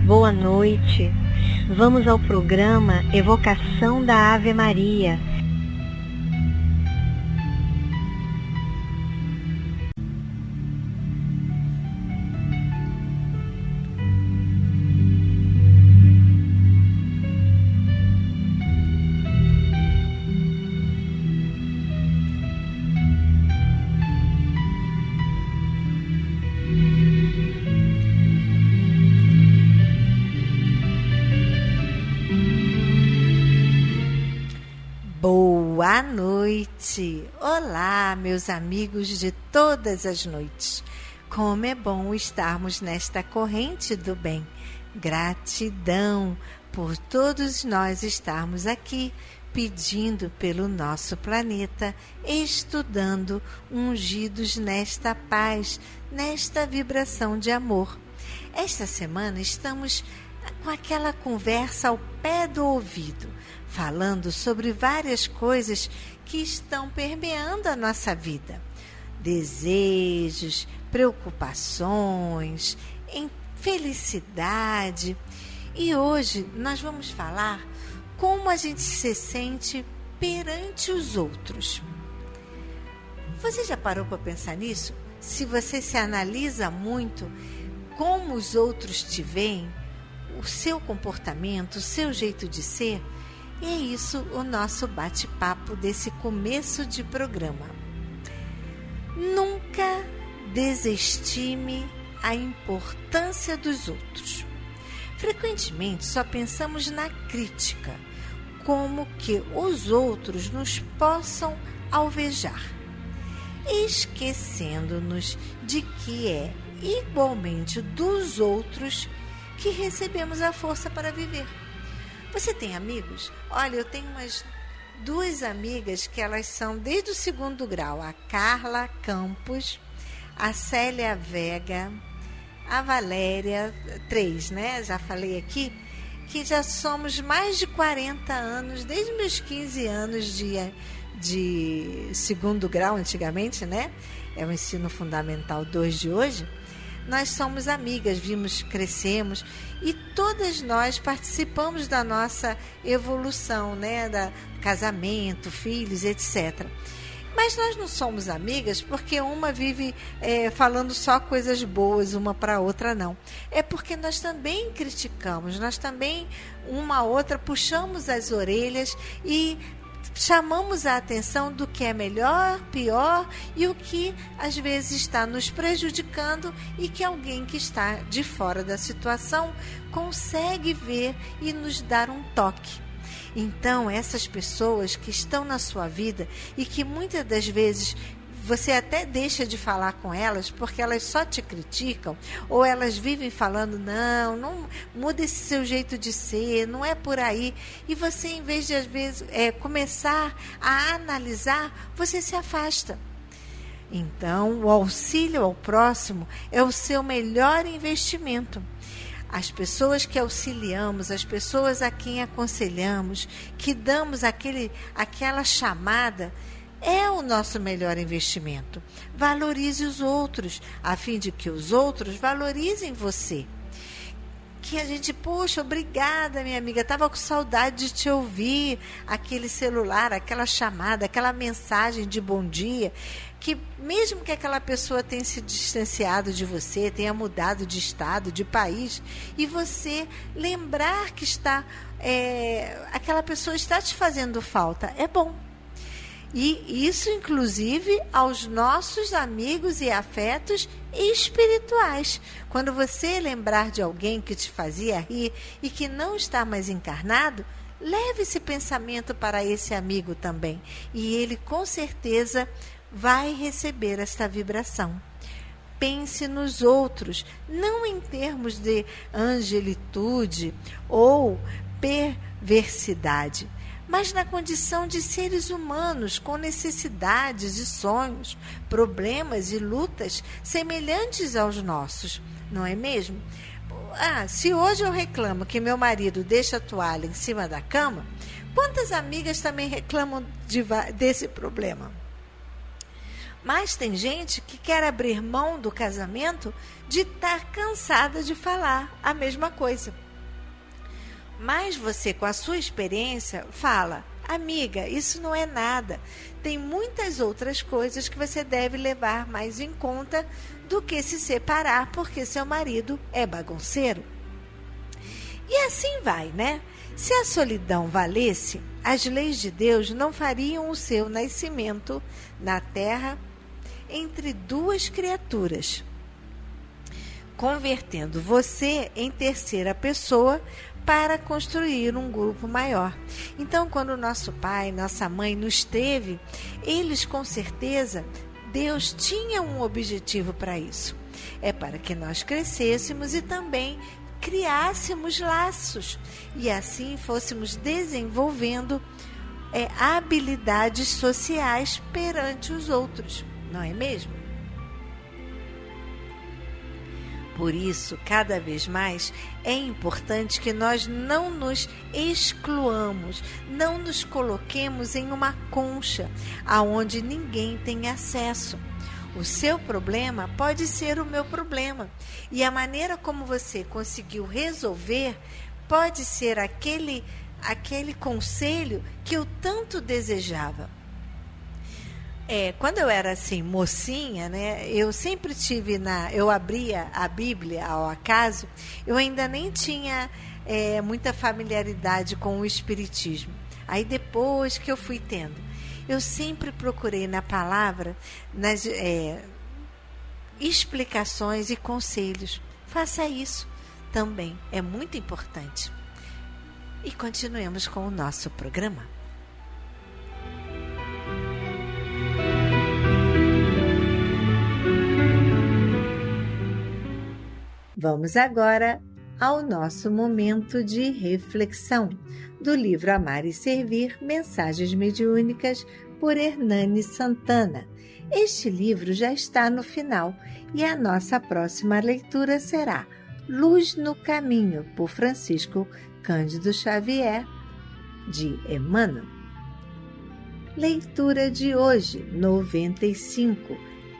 Boa noite. Vamos ao programa Evocação da Ave Maria. Boa noite! Olá, meus amigos de todas as noites. Como é bom estarmos nesta corrente do bem. Gratidão por todos nós estarmos aqui, pedindo pelo nosso planeta, estudando, ungidos nesta paz, nesta vibração de amor. Esta semana estamos com aquela conversa ao pé do ouvido, falando sobre várias coisas que estão permeando a nossa vida. Desejos, preocupações, felicidade. E hoje nós vamos falar como a gente se sente perante os outros. Você já parou para pensar nisso? Se você se analisa muito, como os outros te veem, o seu comportamento, o seu jeito de ser. E é isso o nosso bate-papo desse começo de programa. Nunca desestime a importância dos outros. Frequentemente só pensamos na crítica, como que os outros nos possam alvejar, esquecendo-nos de que é igualmente dos outros que recebemos a força para viver. Você tem amigos? Olha, eu tenho umas 2 amigas que elas são desde o 2º grau, a Carla Campos, a Célia Vega, a Valéria, 3, né? Já falei aqui, que já somos mais de 40 anos, desde meus 15 anos de 2º grau, antigamente, né? É o ensino fundamental 2 de hoje. Nós somos amigas, crescemos e todas nós participamos da nossa evolução, né? Da casamento, filhos, etc. Mas nós não somos amigas porque uma vive falando só coisas boas, uma para a outra não. É porque nós também criticamos, nós também, uma a outra, puxamos as orelhas e chamamos a atenção do que é melhor, pior e o que às vezes está nos prejudicando e que alguém que está de fora da situação consegue ver e nos dar um toque. Então, essas pessoas que estão na sua vida e que muitas das vezes você até deixa de falar com elas porque elas só te criticam ou elas vivem falando, não muda esse seu jeito de ser, não é por aí. E você, em vez de, às vezes, começar a analisar, você se afasta. Então, o auxílio ao próximo é o seu melhor investimento. As pessoas que auxiliamos, as pessoas a quem aconselhamos, que damos aquela chamada, é o nosso melhor investimento. Valorize os outros, a fim de que os outros valorizem você. Que a gente, poxa, obrigada, minha amiga, estava com saudade de te ouvir, aquele celular, aquela chamada, aquela mensagem de bom dia, que mesmo que aquela pessoa tenha se distanciado de você, tenha mudado de estado, de país, e você lembrar que aquela pessoa está te fazendo falta, é bom. E isso, inclusive, aos nossos amigos e afetos espirituais. Quando você lembrar de alguém que te fazia rir e que não está mais encarnado, leve esse pensamento para esse amigo também. E ele, com certeza, vai receber esta vibração. Pense nos outros, não em termos de angelitude ou perversidade, mas na condição de seres humanos com necessidades e sonhos, problemas e lutas semelhantes aos nossos, não é mesmo? Se hoje eu reclamo que meu marido deixa a toalha em cima da cama, quantas amigas também reclamam desse problema? Mas tem gente que quer abrir mão do casamento de estar cansada de falar a mesma coisa. Mas você, com a sua experiência, fala: amiga, isso não é nada. Tem muitas outras coisas que você deve levar mais em conta do que se separar porque seu marido é bagunceiro. E assim vai, né? Se a solidão valesse, as leis de Deus não fariam o seu nascimento na terra entre duas criaturas, convertendo você em terceira pessoa para construir um grupo maior. Então, quando nosso pai, nossa mãe nos teve, eles com certeza, Deus tinha um objetivo para isso. É para que nós crescêssemos e também criássemos laços e assim fôssemos desenvolvendo habilidades sociais perante os outros, não é mesmo? Por isso, cada vez mais é importante que nós não nos excluamos, não nos coloquemos em uma concha aonde ninguém tem acesso. O seu problema pode ser o meu problema e a maneira como você conseguiu resolver pode ser aquele conselho que eu tanto desejava. Quando eu era assim, mocinha, né, eu sempre tive eu abria a Bíblia ao acaso, eu ainda nem tinha muita familiaridade com o Espiritismo. Aí depois que eu fui tendo, eu sempre procurei na palavra, nas explicações e conselhos. Faça isso também, é muito importante. E continuemos com o nosso programa. Vamos agora ao nosso momento de reflexão do livro Amar e Servir, Mensagens Mediúnicas, por Hernani Santana. Este livro já está no final e a nossa próxima leitura será Luz no Caminho, por Francisco Cândido Xavier, de Emmanuel. Leitura de hoje, 95,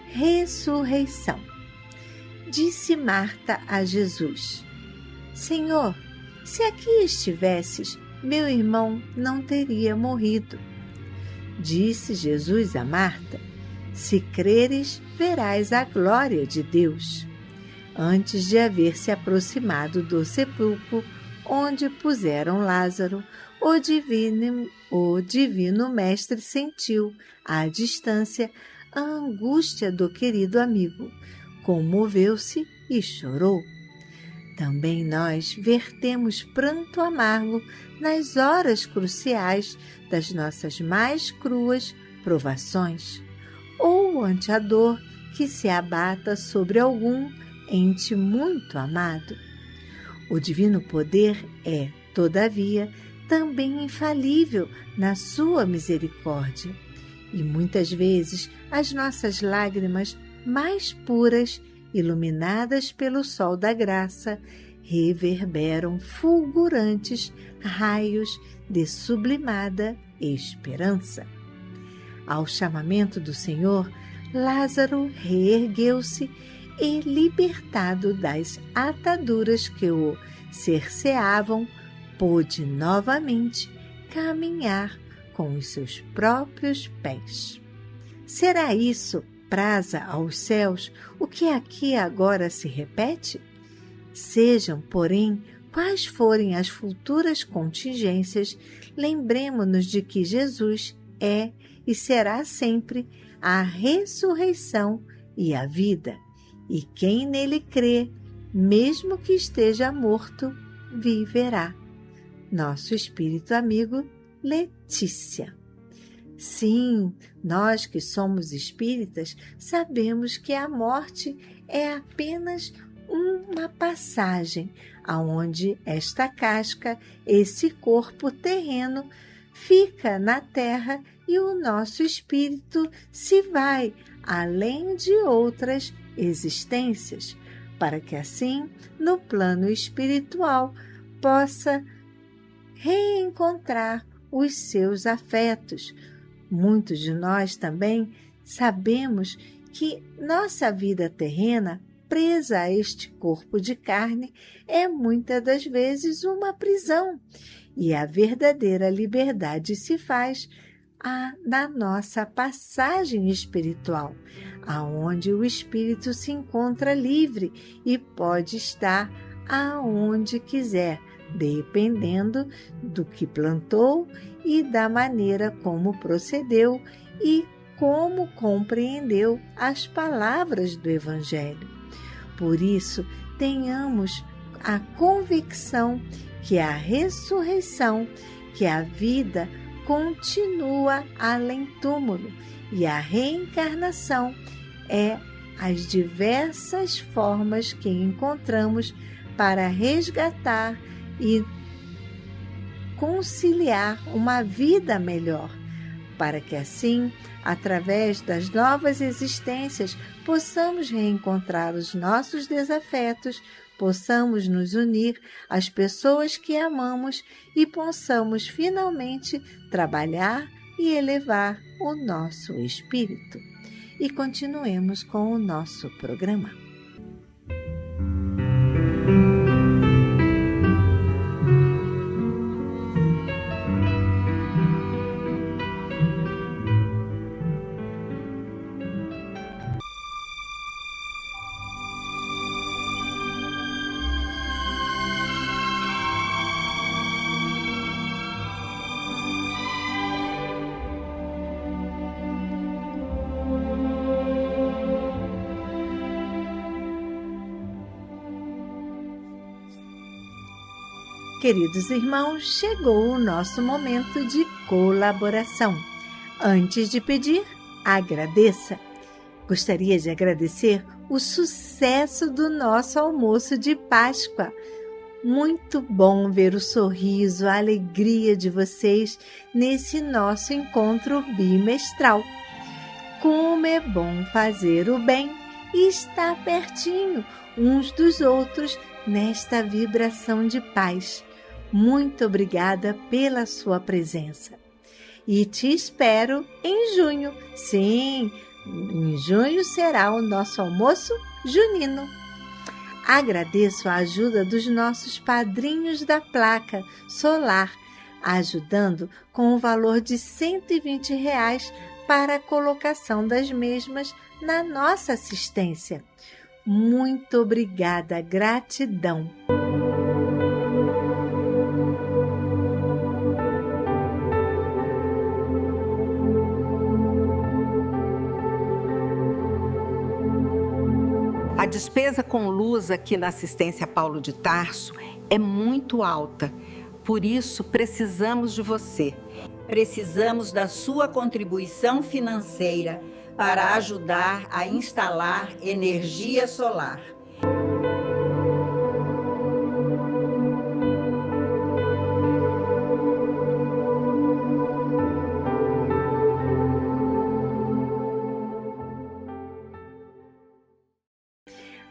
Ressurreição. Disse Marta a Jesus: Senhor, se aqui estivesses, meu irmão não teria morrido. Disse Jesus a Marta: Se creres, verás a glória de Deus. Antes de haver se aproximado do sepulcro onde puseram Lázaro, o divino mestre sentiu, à distância, a angústia do querido amigo. Comoveu-se e chorou. Também nós vertemos pranto amargo nas horas cruciais das nossas mais cruas provações, ou ante a dor que se abata sobre algum ente muito amado. O divino poder é, todavia, também infalível na sua misericórdia, e muitas vezes as nossas lágrimas mais puras, iluminadas pelo sol da graça, reverberam fulgurantes raios de sublimada esperança. Ao chamamento do Senhor, Lázaro reergueu-se e, libertado das ataduras que o cerceavam, pôde novamente caminhar com os seus próprios pés. Será isso praza aos céus o que aqui agora se repete? Sejam, porém, quais forem as futuras contingências, lembremo-nos de que Jesus é e será sempre a ressurreição e a vida, e quem nele crê, mesmo que esteja morto, viverá. Nosso espírito amigo Letícia. Sim, nós que somos espíritas sabemos que a morte é apenas uma passagem aonde esta casca, esse corpo terreno, fica na terra e o nosso espírito se vai além de outras existências, para que assim, no plano espiritual, possa reencontrar os seus afetos. Muitos de nós também sabemos que nossa vida terrena, presa a este corpo de carne, é muitas das vezes uma prisão, e a verdadeira liberdade se faz na nossa passagem espiritual, aonde o espírito se encontra livre e pode estar aonde quiser, dependendo do que plantou e da maneira como procedeu e como compreendeu as palavras do Evangelho. Por isso, tenhamos a convicção que a ressurreição, que a vida continua além túmulo e a reencarnação é as diversas formas que encontramos para resgatar e conciliar uma vida melhor, para que assim, através das novas existências, possamos reencontrar os nossos desafetos, possamos nos unir às pessoas que amamos e possamos finalmente trabalhar e elevar o nosso espírito. E continuemos com o nosso programa. Queridos irmãos, chegou o nosso momento de colaboração. Antes de pedir, agradeça. Gostaria de agradecer o sucesso do nosso almoço de Páscoa. Muito bom ver o sorriso, a alegria de vocês nesse nosso encontro bimestral. Como é bom fazer o bem e estar pertinho uns dos outros nesta vibração de paz. Muito obrigada pela sua presença. E te espero em junho. Sim, em junho será o nosso almoço junino. Agradeço a ajuda dos nossos padrinhos da placa solar, ajudando com o valor de R$ 120 para a colocação das mesmas na nossa assistência. Muito obrigada, gratidão. A despesa com luz aqui na assistência Paulo de Tarso é muito alta, por isso precisamos de você. Precisamos da sua contribuição financeira para ajudar a instalar energia solar.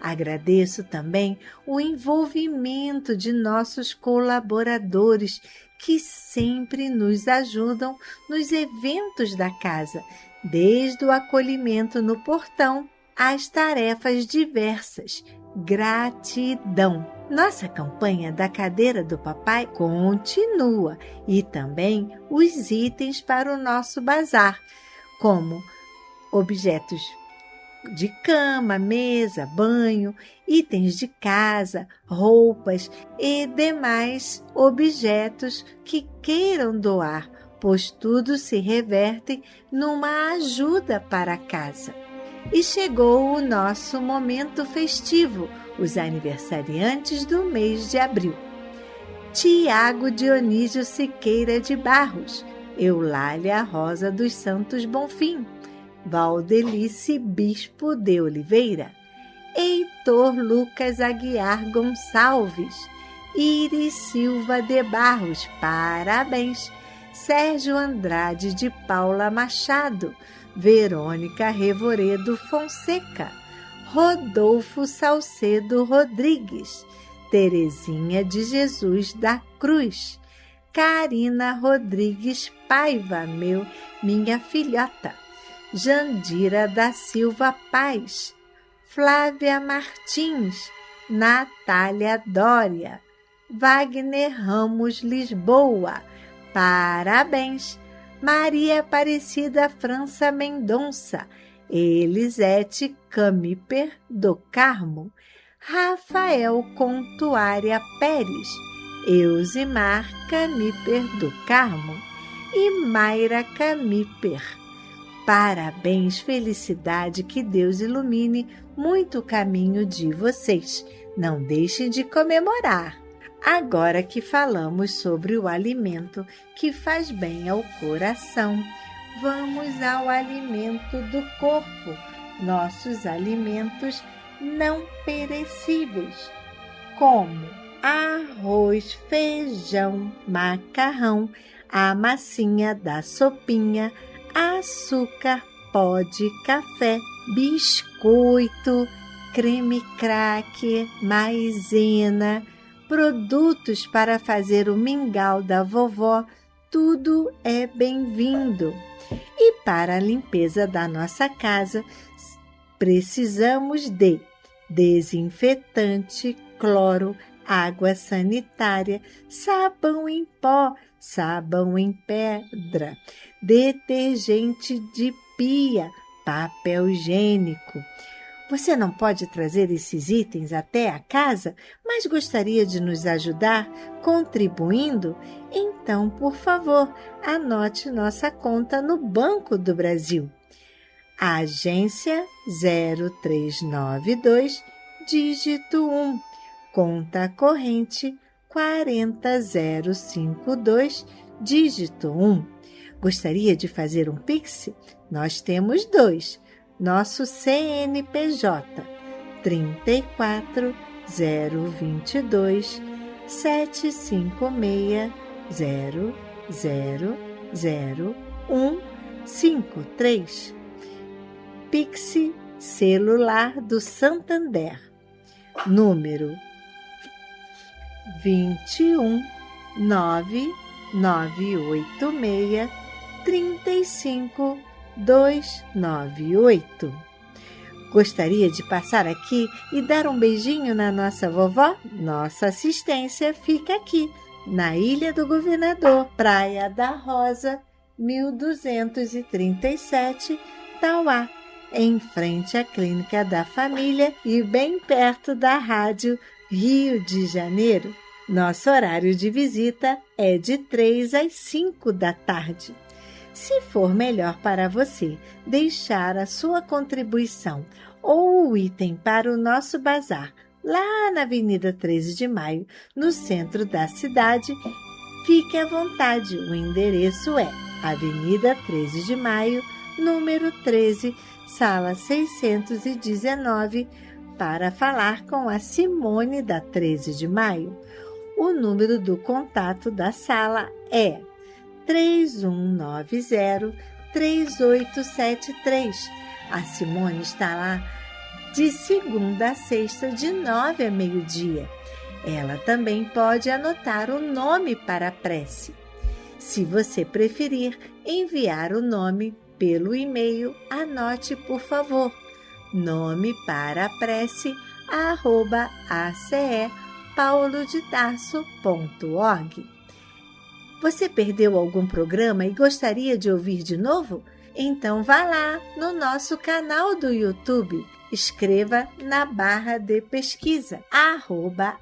Agradeço também o envolvimento de nossos colaboradores que sempre nos ajudam nos eventos da casa, desde o acolhimento no portão às tarefas diversas. Gratidão! Nossa campanha da cadeira do papai continua e também os itens para o nosso bazar, como objetos de cama, mesa, banho, itens de casa, roupas e demais objetos que queiram doar, pois tudo se reverte numa ajuda para a casa. E chegou o nosso momento festivo, os aniversariantes do mês de abril. Tiago Dionísio Siqueira de Barros, Eulália Rosa dos Santos Bonfim, Valdelice Bispo de Oliveira, Heitor Lucas Aguiar Gonçalves, Iris Silva de Barros, parabéns, Sérgio Andrade de Paula Machado, Verônica Revoredo Fonseca, Rodolfo Salcedo Rodrigues, Terezinha de Jesus da Cruz, Karina Rodrigues Paiva, minha filhota, Jandira da Silva Paz, Flávia Martins, Natália Dória, Wagner Ramos Lisboa, parabéns. Maria Aparecida França Mendonça, Elisete Camiper do Carmo, Rafael Contuária Pérez, Eusimar Camiper do Carmo e Mayra Camiper. Parabéns, felicidade, que Deus ilumine muito o caminho de vocês. Não deixem de comemorar. Agora que falamos sobre o alimento que faz bem ao coração, vamos ao alimento do corpo, nossos alimentos não perecíveis, como arroz, feijão, macarrão, a massinha da sopinha, açúcar, pó de café, biscoito, creme cracker, maisena, produtos para fazer o mingau da vovó, tudo é bem-vindo. E para a limpeza da nossa casa, precisamos de desinfetante, cloro, água sanitária, sabão em pó, sabão em pedra, detergente de pia, papel higiênico. Você não pode trazer esses itens até a casa, mas gostaria de nos ajudar contribuindo? Então, por favor, anote nossa conta no Banco do Brasil. Agência 0392, dígito 1, conta corrente 40052, dígito 1. Gostaria de fazer um Pix? Nós temos 2. Nosso CNPJ 34022 756 000153. Pix celular do Santander, número 21 9986 35 298. Gostaria de passar aqui e dar um beijinho na nossa vovó? Nossa assistência fica aqui, na Ilha do Governador, Praia da Rosa, 1237, Tauá, em frente à Clínica da Família e bem perto da Rádio Rio de Janeiro. Nosso horário de visita é de 3 às 5 da tarde. Se for melhor para você deixar a sua contribuição ou o item para o nosso bazar lá na Avenida 13 de Maio, no centro da cidade, fique à vontade. O endereço é Avenida 13 de Maio, número 13, sala 619, para falar com a Simone da 13 de Maio. O número do contato da sala é 3190-3873. A Simone está lá de segunda a sexta, de 9 a meio-dia. Ela também pode anotar o nome para a prece. Se você preferir enviar o nome pelo e-mail, anote, por favor, nome para a prece @acepauloditarso.org. Você perdeu algum programa e gostaria de ouvir de novo? Então vá lá no nosso canal do YouTube. Escreva na barra de pesquisa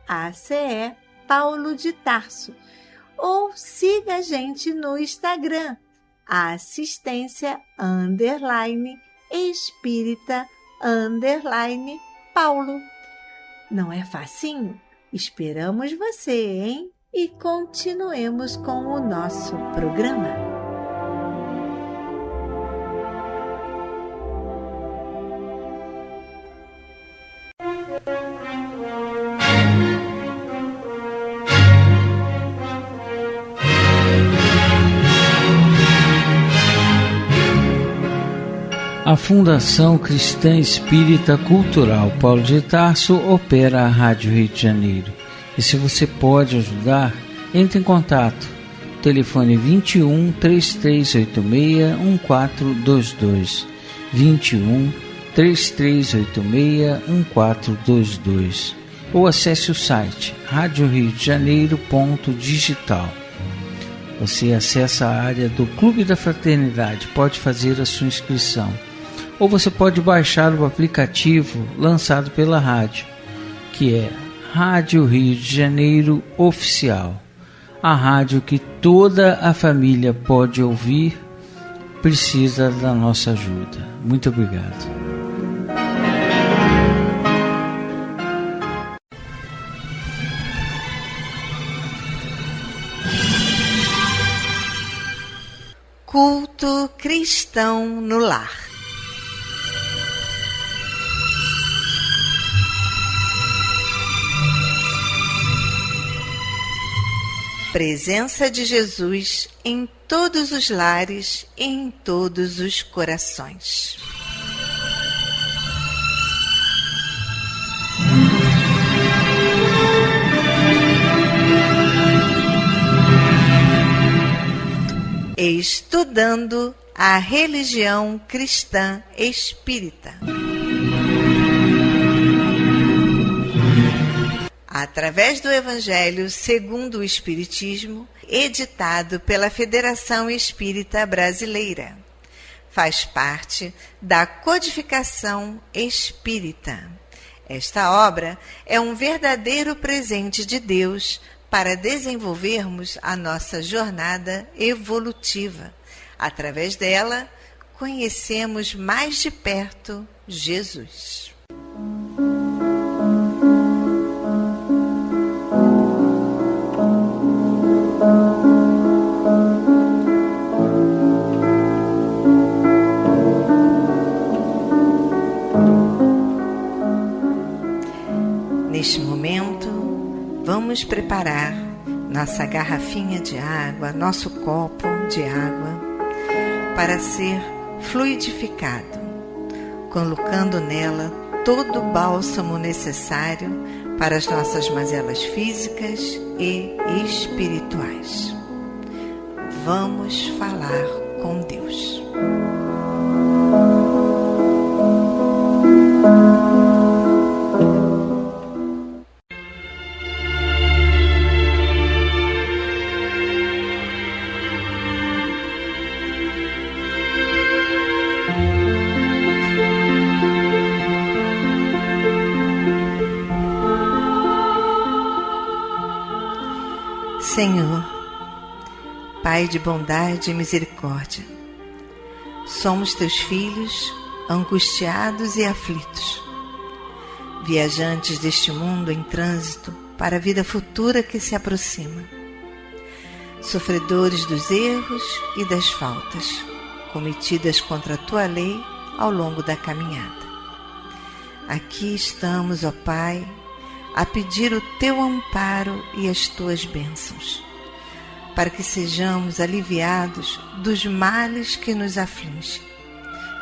@ACE Paulo de Tarso. Ou siga a gente no Instagram, assistência_espírita_Paulo. Não é facinho? Esperamos você, hein? E continuemos com o nosso programa. A Fundação Cristã Espírita Cultural Paulo de Tarso opera a Rádio Rio de Janeiro. E se você pode ajudar, entre em contato. Telefone 21 3386 1422. 21 3386 1422 ou acesse o site radioriodejaneiro.digital. Você acessa a área do Clube da Fraternidade, pode fazer a sua inscrição. Ou você pode baixar o aplicativo lançado pela rádio, que é Rádio Rio de Janeiro Oficial. A rádio que toda a família pode ouvir, precisa da nossa ajuda. Muito obrigado. Culto cristão no lar. Presença de Jesus em todos os lares e em todos os corações. Estudando a religião cristã espírita. Através do Evangelho segundo o Espiritismo, editado pela Federação Espírita Brasileira. Faz parte da Codificação Espírita. Esta obra é um verdadeiro presente de Deus para desenvolvermos a nossa jornada evolutiva. Através dela, conhecemos mais de perto Jesus. Neste momento, vamos preparar nossa garrafinha de água, nosso copo de água, para ser fluidificado, colocando nela todo o bálsamo necessário para as nossas mazelas físicas e espirituais. Vamos falar com Deus. Senhor, Pai de bondade e misericórdia, somos teus filhos, angustiados e aflitos, viajantes deste mundo em trânsito para a vida futura que se aproxima, sofredores dos erros e das faltas cometidas contra a tua lei ao longo da caminhada. Aqui estamos, ó Pai, a pedir o teu amparo e as tuas bênçãos, para que sejamos aliviados dos males que nos afligem.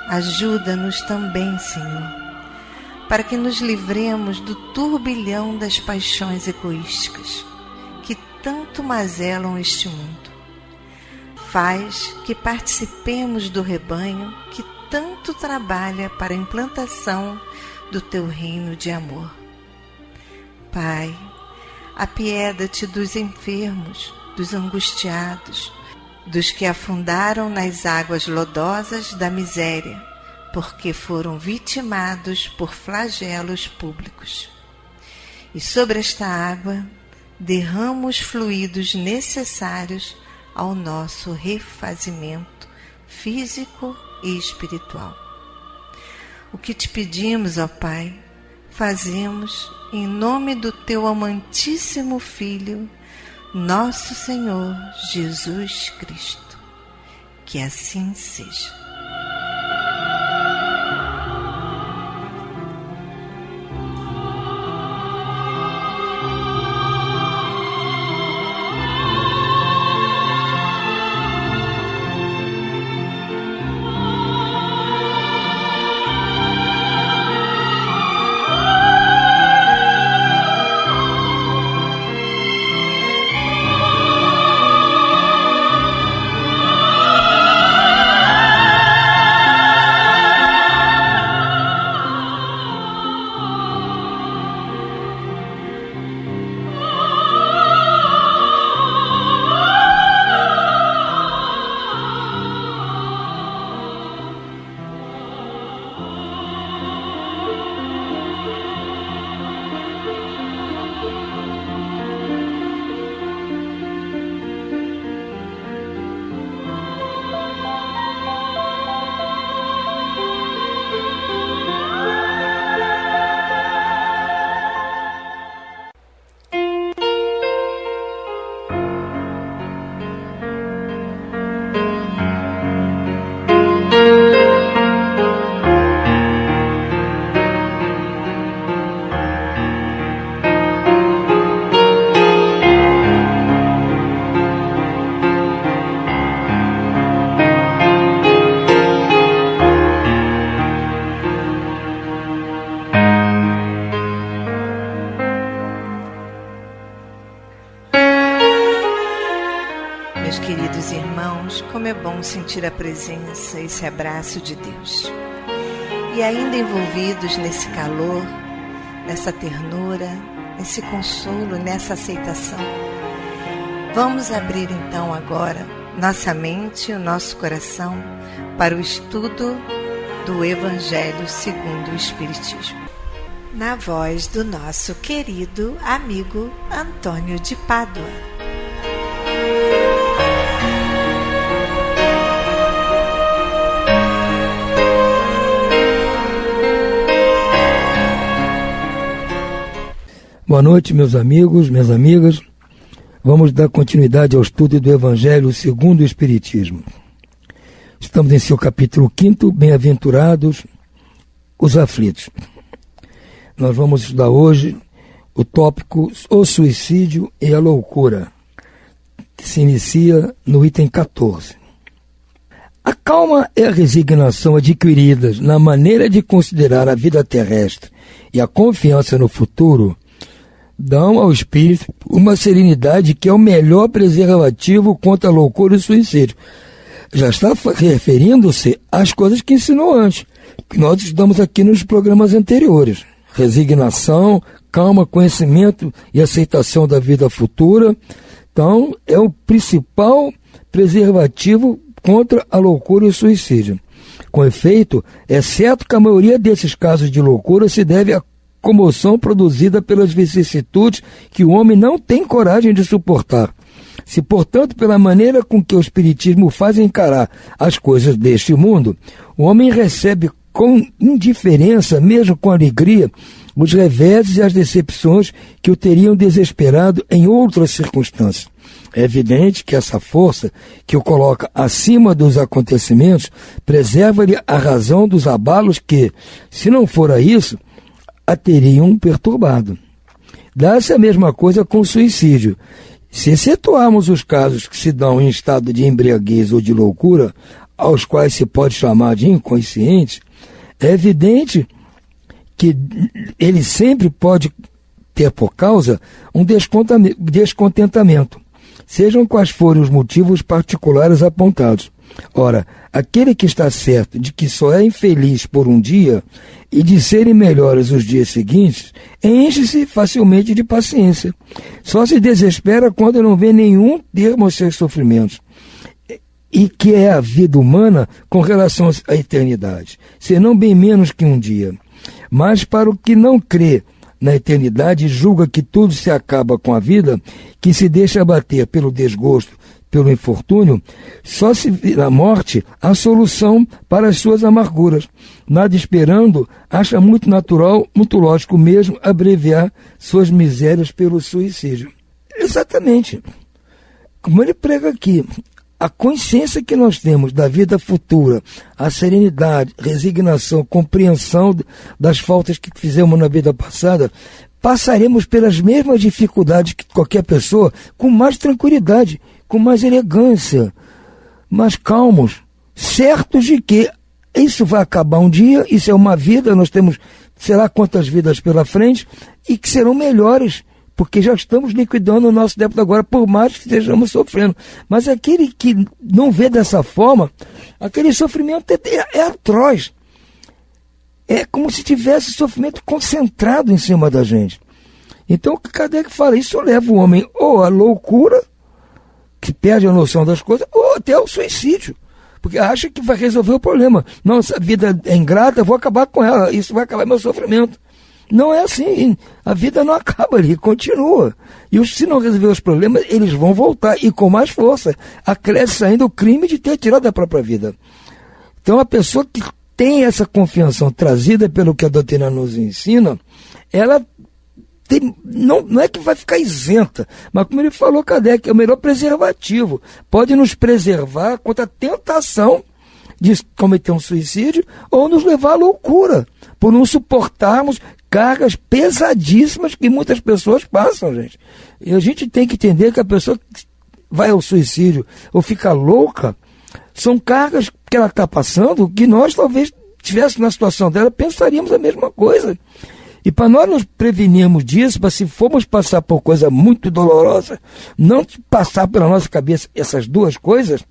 Ajuda-nos também, Senhor, para que nos livremos do turbilhão das paixões egoísticas que tanto mazelam este mundo. Faz que participemos do rebanho que tanto trabalha para a implantação do teu reino de amor. Pai, apieda-te dos enfermos, dos angustiados, dos que afundaram nas águas lodosas da miséria, porque foram vitimados por flagelos públicos. E sobre esta água derrama os fluidos necessários ao nosso refazimento físico e espiritual. O que te pedimos, ó Pai, fazemos em nome do teu amantíssimo Filho, nosso Senhor Jesus Cristo. Que assim seja. queridos irmãos, como é bom sentir a presença, esse abraço de Deus. E ainda envolvidos nesse calor, nessa ternura, nesse consolo, nessa aceitação, vamos abrir então agora nossa mente e o nosso coração para o estudo do Evangelho segundo o Espiritismo, na voz do nosso querido amigo Antônio de Pádua. Boa noite, meus amigos, minhas amigas. Vamos dar continuidade ao estudo do Evangelho segundo o Espiritismo. Estamos em seu capítulo 5º, Bem-aventurados os aflitos. Nós vamos estudar hoje o tópico O Suicídio e a Loucura, que se inicia no item 14. A calma e a resignação adquiridas na maneira de considerar a vida terrestre e a confiança no futuro dão ao espírito uma serenidade que é o melhor preservativo contra a loucura e o suicídio. Já está referindo-se às coisas que ensinou antes, que nós estudamos aqui nos programas anteriores. Resignação, calma, conhecimento e aceitação da vida futura. Então, é o principal preservativo contra a loucura e o suicídio. Com efeito, é certo que a maioria desses casos de loucura se deve a comoção produzida pelas vicissitudes que o homem não tem coragem de suportar. Se, portanto, pela maneira com que o Espiritismo faz encarar as coisas deste mundo, o homem recebe com indiferença, mesmo com alegria, os reveses e as decepções que o teriam desesperado em outras circunstâncias. É evidente que essa força que o coloca acima dos acontecimentos preserva-lhe a razão dos abalos que, se não fora isso, a teriam perturbado. Dá-se a mesma coisa com o suicídio. Se excetuarmos os casos que se dão em estado de embriaguez ou de loucura, aos quais se pode chamar de inconscientes, é evidente que ele sempre pode ter por causa um descontentamento, sejam quais forem os motivos particulares apontados. Ora, aquele que está certo de que só é infeliz por um dia e de serem melhores os dias seguintes, enche-se facilmente de paciência. Só se desespera quando não vê nenhum termo aos seus sofrimentos. E que é a vida humana com relação à eternidade, senão bem menos que um dia. Mas para o que não crê na eternidade e julga que tudo se acaba com a vida, que se deixa abater pelo desgosto, pelo infortúnio, só se vê a morte a solução para as suas amarguras. Nada esperando, acha muito natural, muito lógico mesmo, abreviar suas misérias pelo suicídio. Exatamente. Como ele prega aqui, a consciência que nós temos da vida futura, a serenidade, resignação, compreensão das faltas que fizemos na vida passada, passaremos pelas mesmas dificuldades que qualquer pessoa, com mais tranquilidade, com mais elegância, mais calmos, certos de que isso vai acabar um dia, isso é uma vida, nós temos, sei lá quantas vidas pela frente, e que serão melhores, porque já estamos liquidando o nosso débito agora, por mais que estejamos sofrendo. Mas aquele que não vê dessa forma, aquele sofrimento é atroz. É como se tivesse sofrimento concentrado em cima da gente. Então, Kardec fala, isso leva o homem ou à loucura, que perde a noção das coisas, ou até ao suicídio, porque acha que vai resolver o problema. Nossa, a vida é ingrata, vou acabar com ela, isso vai acabar meu sofrimento. Não é assim, a vida não acaba ali, continua. E se não resolver os problemas, eles vão voltar, e com mais força. Acresce ainda o crime de ter tirado a própria vida. Então, a pessoa que tem essa confiança trazida pelo que a doutrina nos ensina, ela não é que vai ficar isenta, mas como ele falou, Kardec, é o melhor preservativo. Pode nos preservar contra a tentação de cometer um suicídio ou nos levar à loucura, por não suportarmos cargas pesadíssimas que muitas pessoas passam, gente. E a gente tem que entender que a pessoa que vai ao suicídio ou fica louca, são cargas que ela está passando que nós talvez tivéssemos na situação dela, pensaríamos a mesma coisa. E para nós nos prevenirmos disso, para se formos passar por coisa muito dolorosa, não passar pela nossa cabeça essas duas coisas,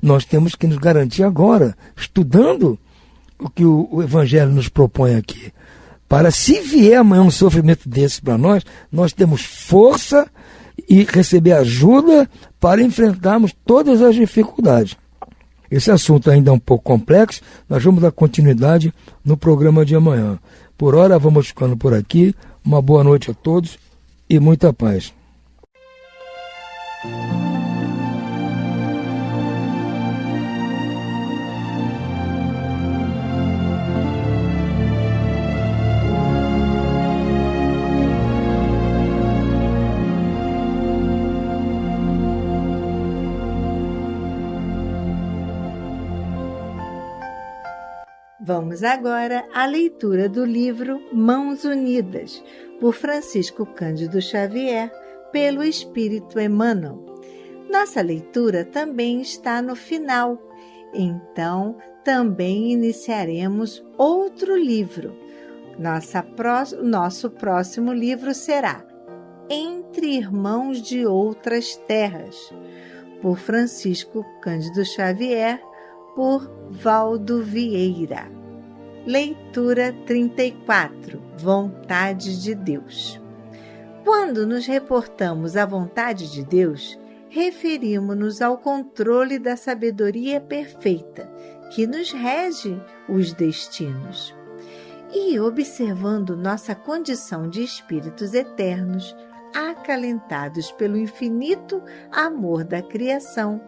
nós temos que nos garantir agora, estudando o que o Evangelho nos propõe aqui. Para se vier amanhã um sofrimento desse para nós, nós temos força e receber ajuda para enfrentarmos todas as dificuldades. Esse assunto ainda é um pouco complexo, nós vamos dar continuidade no programa de amanhã. Por hora, vamos ficando por aqui. Uma boa noite a todos e muita paz. Vamos agora à leitura do livro Mãos Unidas, por Francisco Cândido Xavier, pelo Espírito Emmanuel. Nossa leitura também está no final, então também iniciaremos outro livro. Nosso próximo livro será Entre Irmãos de Outras Terras, por Francisco Cândido Xavier, por Valdo Vieira. Leitura 34. Vontade de Deus. Quando nos reportamos à vontade de Deus, referimos-nos ao controle da sabedoria perfeita que nos rege os destinos. E observando nossa condição de espíritos eternos, acalentados pelo infinito amor da criação,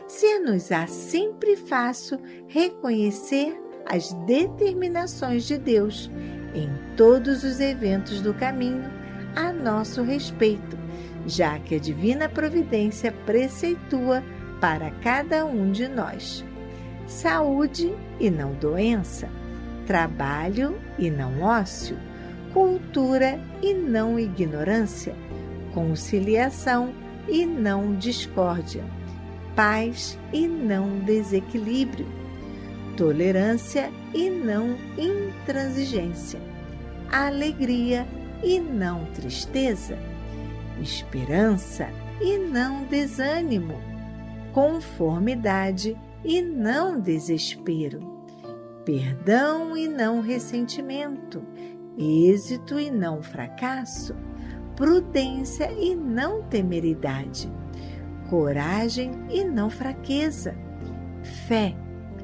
ser-nos-á sempre fácil reconhecer as determinações de Deus em todos os eventos do caminho a nosso respeito, já que a divina providência preceitua para cada um de nós. Saúde e não doença, trabalho e não ócio, cultura e não ignorância, conciliação e não discórdia, paz e não desequilíbrio, tolerância e não intransigência, alegria e não tristeza, esperança e não desânimo, conformidade e não desespero, perdão e não ressentimento, êxito e não fracasso, prudência e não temeridade, coragem e não fraqueza, fé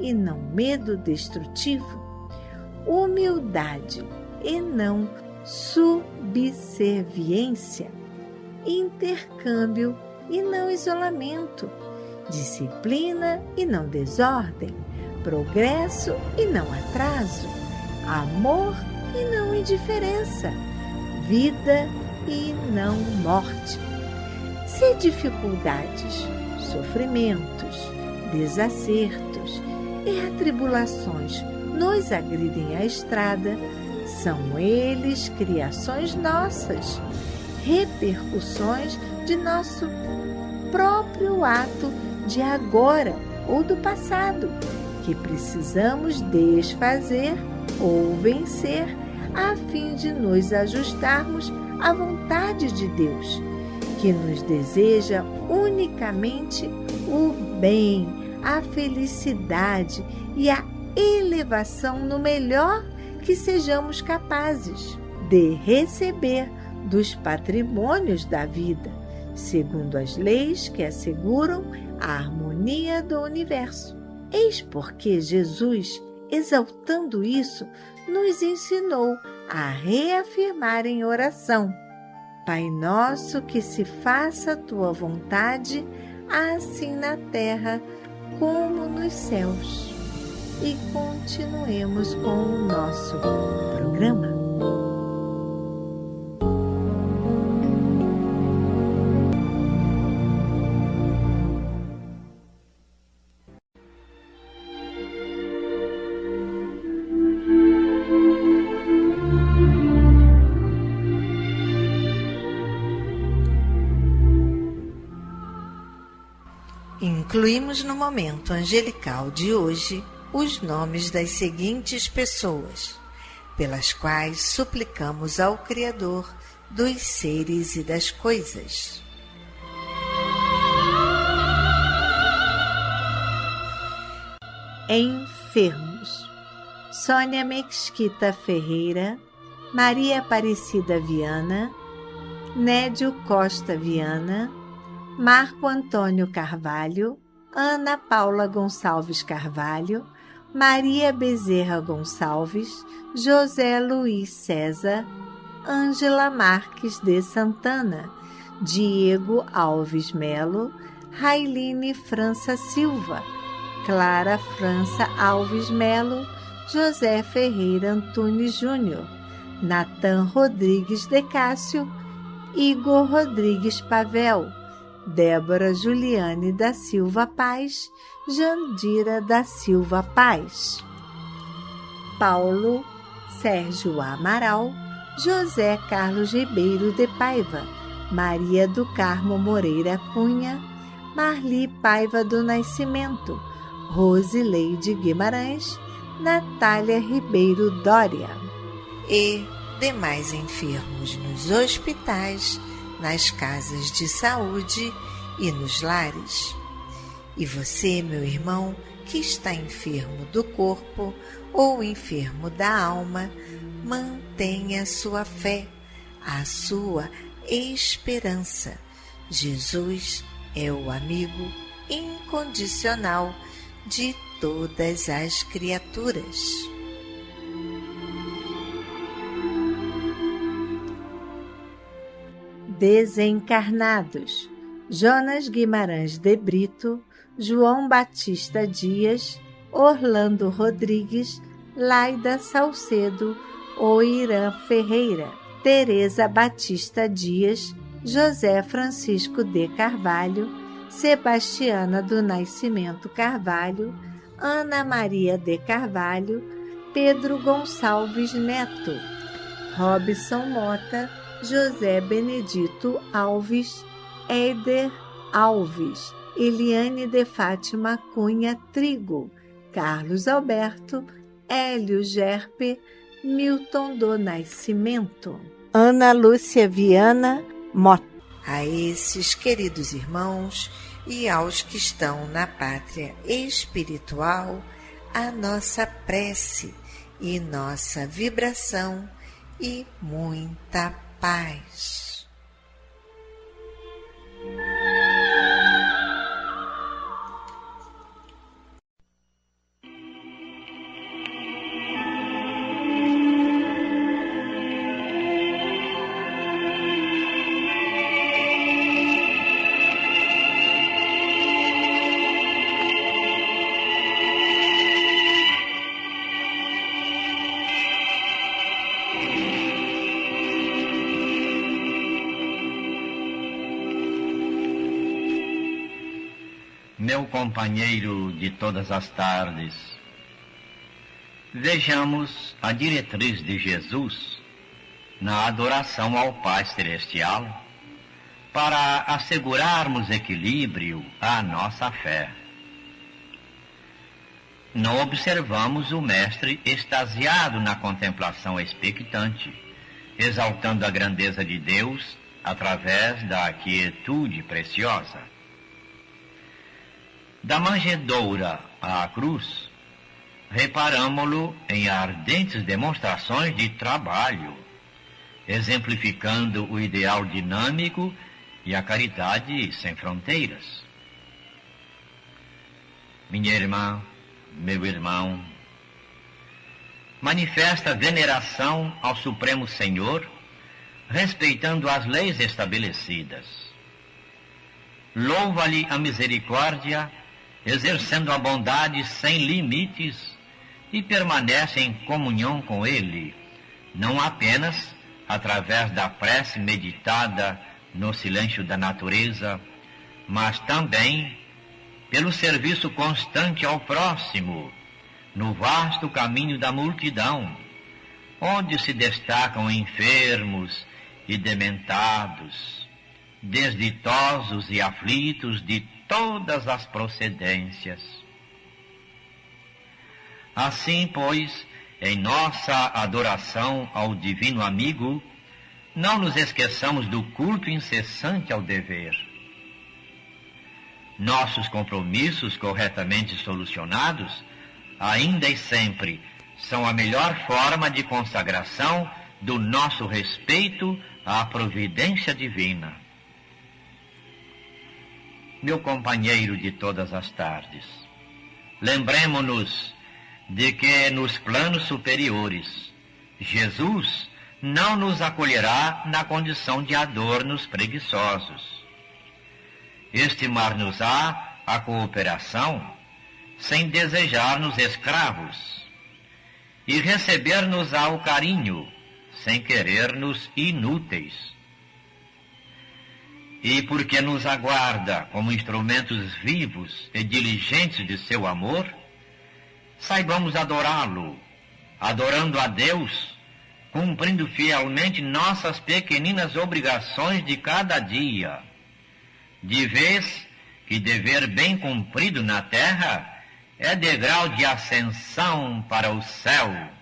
e não medo destrutivo, humildade e não subserviência, intercâmbio e não isolamento, disciplina e não desordem, progresso e não atraso, amor e não indiferença, vida e não morte. Se dificuldades, sofrimentos, desacertos e atribulações nos agridem a estrada, são eles criações nossas, repercussões de nosso próprio ato de agora ou do passado, que precisamos desfazer ou vencer a fim de nos ajustarmos à vontade de Deus, que nos deseja unicamente o bem, a felicidade e a elevação no melhor que sejamos capazes de receber dos patrimônios da vida, segundo as leis que asseguram a harmonia do universo. Eis porque Jesus, exaltando isso, nos ensinou a reafirmar em oração: Pai nosso, que se faça a tua vontade, assim na terra como nos céus. E continuemos com o nosso programa. Incluímos no momento angelical de hoje os nomes das seguintes pessoas: pelas quais suplicamos ao Criador dos seres e das coisas. Enfermos: Sônia Mesquita Ferreira, Maria Aparecida Viana, Nédio Costa Viana, Marco Antônio Carvalho, Ana Paula Gonçalves Carvalho, Maria Bezerra Gonçalves, José Luiz César, Ângela Marques de Santana, Diego Alves Melo, Railine França Silva, Clara França Alves Melo, José Ferreira Antunes Júnior, Natan Rodrigues de Cássio, Igor Rodrigues Pavel, Débora Juliane da Silva Paz, Jandira da Silva Paz, Paulo Sérgio Amaral, José Carlos Ribeiro de Paiva, Maria do Carmo Moreira Cunha, Marli Paiva do Nascimento, Rosileide Guimarães, Natália Ribeiro Dória e demais enfermos nos hospitais, nas casas de saúde e nos lares. E você, meu irmão, que está enfermo do corpo ou enfermo da alma, mantenha a sua fé, a sua esperança. Jesus é o amigo incondicional de todas as criaturas. Desencarnados: Jonas Guimarães de Brito, João Batista Dias, Orlando Rodrigues, Laida Salcedo, Oirã Ferreira, Tereza Batista Dias, José Francisco de Carvalho, Sebastiana do Nascimento Carvalho, Ana Maria de Carvalho, Pedro Gonçalves Neto, Robson Mota, José Benedito Alves, Éder Alves, Eliane de Fátima Cunha Trigo, Carlos Alberto, Hélio Gerpe, Milton do Nascimento, Ana Lúcia Viana Mota. A esses queridos irmãos e aos que estão na pátria espiritual, a nossa prece e nossa vibração e muita paz. Meu companheiro de todas as tardes, vejamos a diretriz de Jesus na adoração ao Pai Celestial para assegurarmos equilíbrio à nossa fé. Não observamos o Mestre extasiado na contemplação expectante, exaltando a grandeza de Deus através da quietude preciosa. Da manjedoura à cruz, reparamo-lo em ardentes demonstrações de trabalho, exemplificando o ideal dinâmico e a caridade sem fronteiras. Minha irmã, meu irmão, manifesta veneração ao Supremo Senhor, respeitando as leis estabelecidas. Louva-lhe a misericórdia, exercendo a bondade sem limites, e permanece em comunhão com Ele, não apenas através da prece meditada no silêncio da natureza, mas também pelo serviço constante ao próximo, no vasto caminho da multidão, onde se destacam enfermos e dementados, desditosos e aflitos de todas as procedências. Assim, pois, em nossa adoração ao Divino Amigo, não nos esqueçamos do culto incessante ao dever. Nossos compromissos corretamente solucionados, ainda e sempre, são a melhor forma de consagração do nosso respeito à providência divina. Meu companheiro de todas as tardes, lembremo-nos de que nos planos superiores, Jesus não nos acolherá na condição de adornos preguiçosos. Estimar-nos-á a cooperação sem desejar-nos escravos e receber-nos-á o carinho sem querer-nos inúteis. E porque nos aguarda como instrumentos vivos e diligentes de seu amor, saibamos adorá-lo, adorando a Deus, cumprindo fielmente nossas pequeninas obrigações de cada dia, de vez que dever bem cumprido na terra é degrau de ascensão para o céu.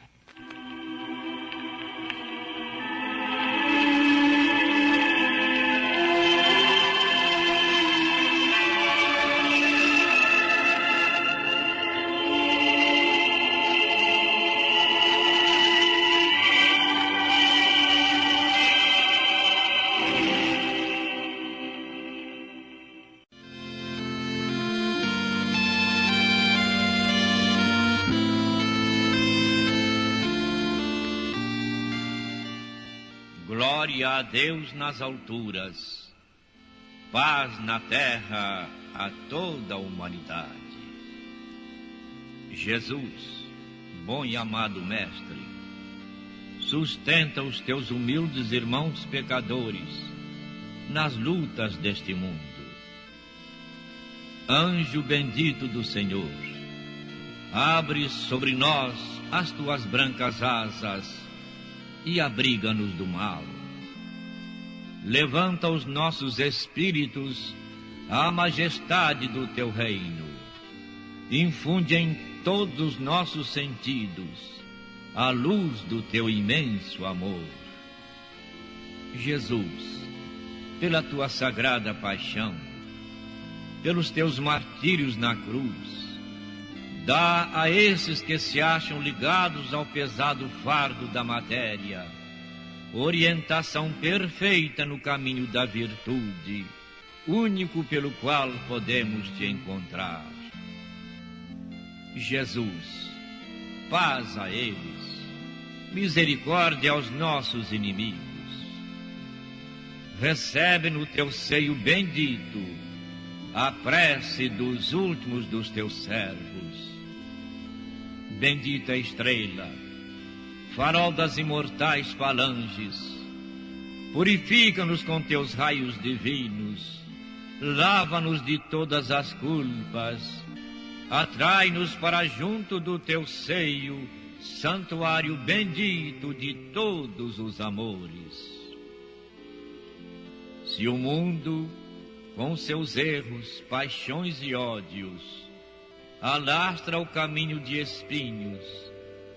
Glória a Deus nas alturas, paz na terra a toda a humanidade. Jesus, bom e amado Mestre, sustenta os teus humildes irmãos pecadores nas lutas deste mundo. Anjo bendito do Senhor, abre sobre nós as tuas brancas asas e abriga-nos do mal. Levanta os nossos espíritos à majestade do teu reino. Infunde em todos os nossos sentidos a luz do teu imenso amor. Jesus, pela tua sagrada paixão, pelos teus martírios na cruz, dá a esses que se acham ligados ao pesado fardo da matéria orientação perfeita no caminho da virtude, único pelo qual podemos te encontrar. Jesus, paz a eles, misericórdia aos nossos inimigos. Recebe no teu seio bendito a prece dos últimos dos teus servos. Bendita estrela, farol das imortais falanges, purifica-nos com teus raios divinos, lava-nos de todas as culpas, atrai-nos para junto do teu seio, santuário bendito de todos os amores. Se o mundo, com seus erros, paixões e ódios, alastra o caminho de espinhos,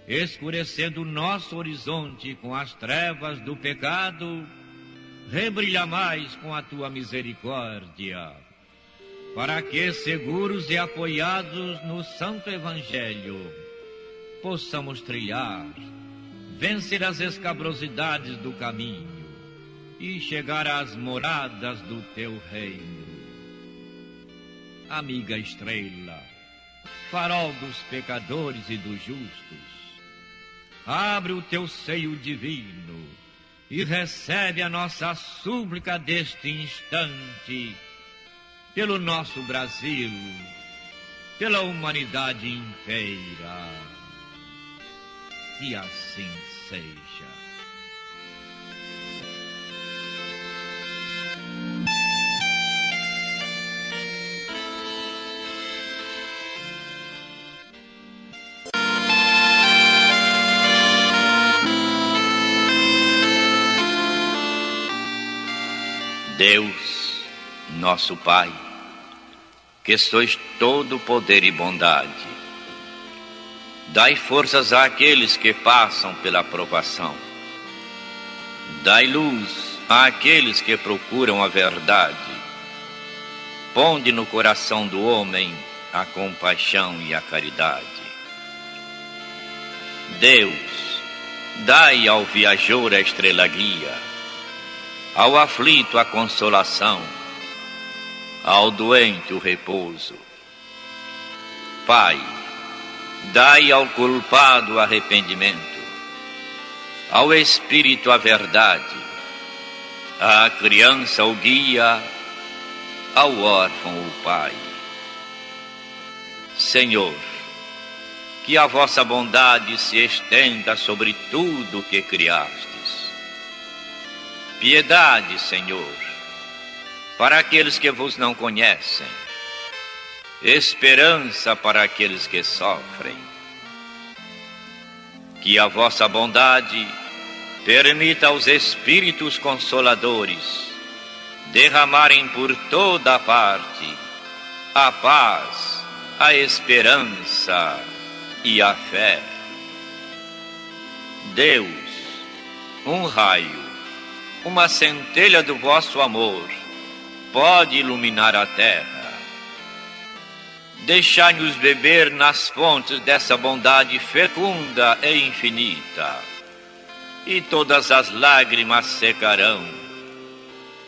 escurecendo o nosso horizonte com as trevas do pecado, rebrilha mais com a tua misericórdia, para que, seguros e apoiados no Santo Evangelho, possamos trilhar, vencer as escabrosidades do caminho e chegar às moradas do teu reino. Amiga estrela, farol dos pecadores e dos justos, abre o teu seio divino e recebe a nossa súplica deste instante pelo nosso Brasil, pela humanidade inteira. Que assim seja. Deus, nosso Pai, que sois todo poder e bondade, Dai forças àqueles que passam pela provação. Dai luz àqueles que procuram a verdade. Ponde no coração do homem a compaixão e a caridade. Deus, dai ao viajor a estrela guia, ao aflito a consolação, ao doente o repouso. Pai, dai ao culpado o arrependimento, ao espírito a verdade, à criança o guia, ao órfão o pai. Senhor, que a vossa bondade se estenda sobre tudo o que criastes. Piedade, Senhor, para aqueles que vos não conhecem. Esperança para aqueles que sofrem. Que a vossa bondade permita aos Espíritos Consoladores derramarem por toda a parte a paz, a esperança e a fé. Deus, um raio, uma centelha do vosso amor pode iluminar a terra. Deixai-nos beber nas fontes dessa bondade fecunda e infinita, e todas as lágrimas secarão,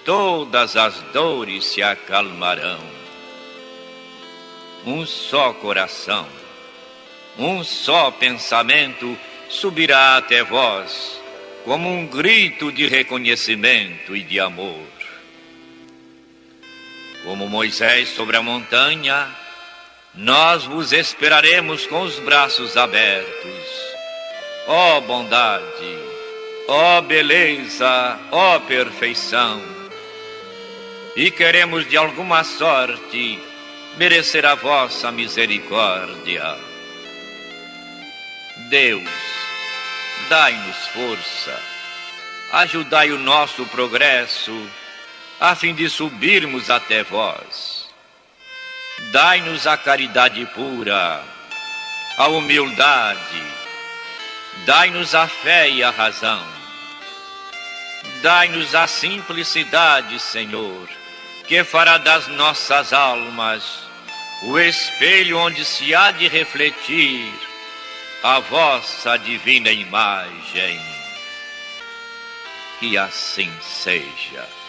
todas as dores se acalmarão. Um só coração, um só pensamento subirá até vós, como um grito de reconhecimento e de amor. Como Moisés sobre a montanha, nós vos esperaremos com os braços abertos. Ó bondade, ó beleza, ó perfeição. E queremos de alguma sorte merecer a vossa misericórdia. Deus, dai-nos força, ajudai o nosso progresso, a fim de subirmos até vós. Dai-nos a caridade pura, a humildade, dai-nos a fé e a razão. Dai-nos a simplicidade, Senhor, que fará das nossas almas o espelho onde se há de refletir a vossa divina imagem. Que assim seja.